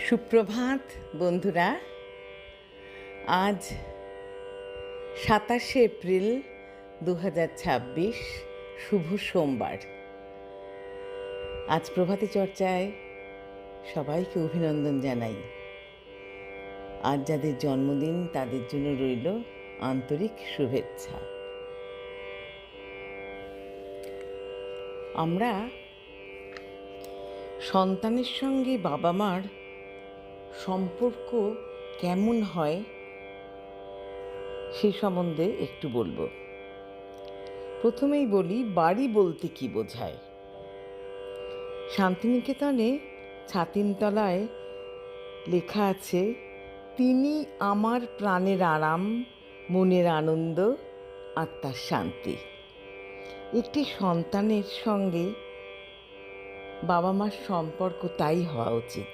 সুপ্রভাত বন্ধুরা। আজ 27 এপ্রিল 2026, শুভ সোমবার। আজ প্রভাতী চর্চায় সবাইকে অভিনন্দন জানাই। আজ যাদের জন্মদিন তাদের জন্য রইল আন্তরিক শুভেচ্ছা। আমরা সন্তানের সঙ্গে বাবা মার সম্পর্ক কেমন হয় সে সম্বন্ধে একটু বলবো। প্রথমেই বলি, বাড়ি বলতে কি বোঝায়। শান্তিনিকেতনে ছাতিমতলায় লেখা আছে, তিনি আমার প্রাণের আরাম, মনের আনন্দ, আত্মার শান্তি। একটি সন্তানের সঙ্গে বাবা মার সম্পর্ক তাই হওয়া উচিত।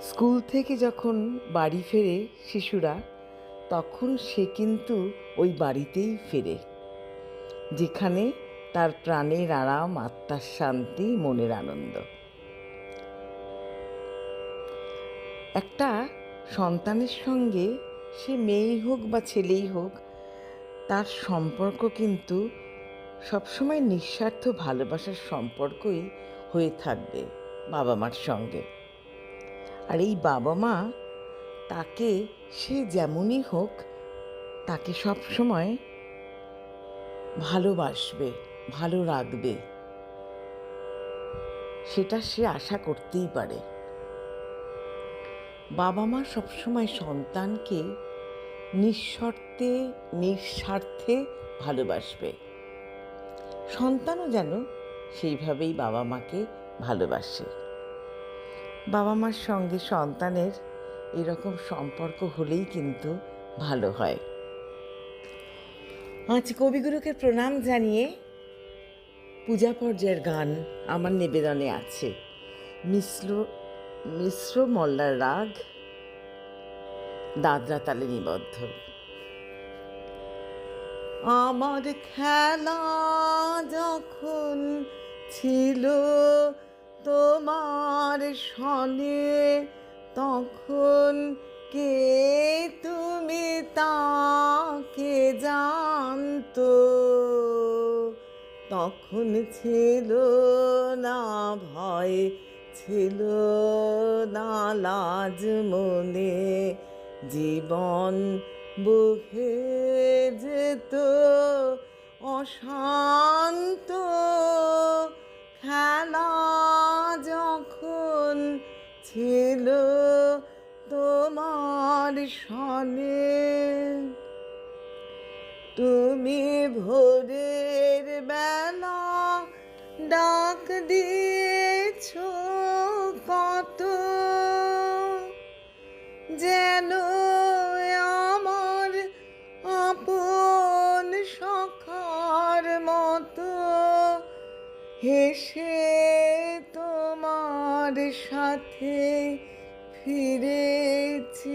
স্কুল থেকে যখন বাড়ি ফেরে শিশুরা, তখন সে কিন্তু ওই বাড়িতেই ফেরে যেখানে তার প্রাণের আরাম, আত্মার শান্তি, মনের আনন্দ। একটা সন্তানের সঙ্গে, সে মেয়েই হোক বা ছেলেই হোক, তার সম্পর্ক কিন্তু সবসময় নিঃস্বার্থ ভালোবাসার সম্পর্কই হয়ে থাকবে বাবা মার সঙ্গে। আর এই বাবা মা তাকে, সে যেমনই হোক, তাকে সবসময় ভালোবাসবে, ভালো রাখবে, সেটা সে আশা করতেই পারে। বাবা মা সবসময় সন্তানকে নিঃশর্তে, নিঃস্বার্থে ভালোবাসবে। সন্তানও যেন সেইভাবেই বাবা মাকে ভালোবাসে। বাবা মার সঙ্গে সন্তানের এরকম সম্পর্ক হলেই কিন্তু ভালো হয়। আজ কবিগুরুকে প্রণাম জানিয়ে পূজা পর্যায়ের গান আমার নিবেদনে আছে। মিশ্র মল্লার রাগ, দাদরা তালে নিবদ্ধ। আমার খেলা যখন ছিল তোমার সনে, তখন কে তুমি তাকে জানতো। তখন ছিল না ভয়, ছিল না লাজ মনে, জীবন বহে যেত অশান্ত। খেলা যখন ছিল তোমার সনে, তুমি ভোরের বেলা ডাক দিয়েছ কত, যেন আমার আপন সখার মতো। হেসে তোমার সাথে ফিরেছিলেম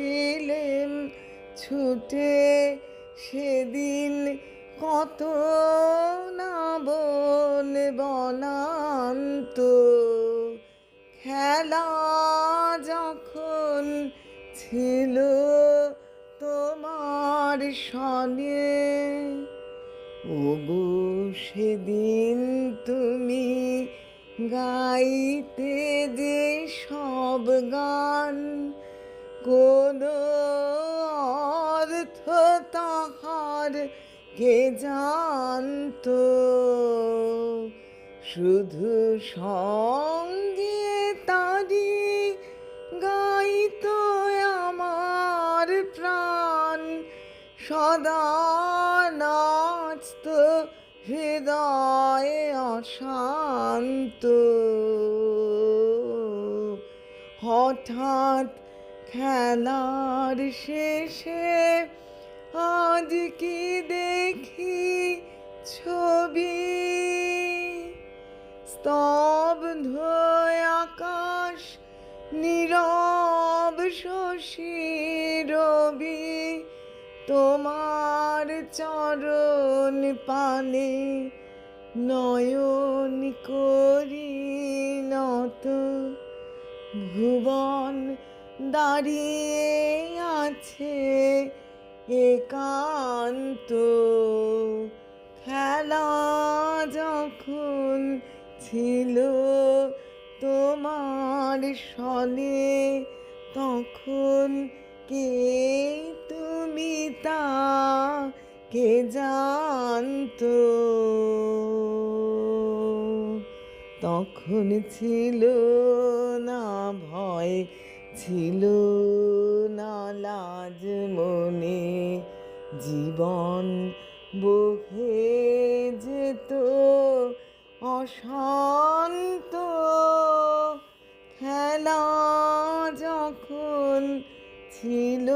ছুটে, সেদিন কত না বন বনান্ত। খেলা যখন ছিল তোমার সনে, ওগো সেদিন তুমি গাইতে যে সব গান, কোনো অর্থ তাহার কে জানতো। শুধু সঙ্গে তারি গাইতো আমার প্রাণ, সদা নাচত হৃদয়ে অশান্ত। হঠাৎ খেলার শেষে আজ কি দেখি ছবি, স্তব্ধ আকাশ, নীরব শশী রবি, তোমার চরণ পানে নয়ন করি নত। ভুবন দাঁড়িয়ে আছে একান্ত, খেলা যখন ছিল তোমার সনে, তখন কে তুমি তা কে জানতো। তখন ছিল না ভয়, ছিল না লাজ মনে, জীবন বহে যেত অশান্ত। খেলা যখন ছিল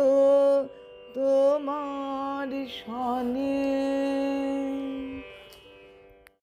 তোমার সনে।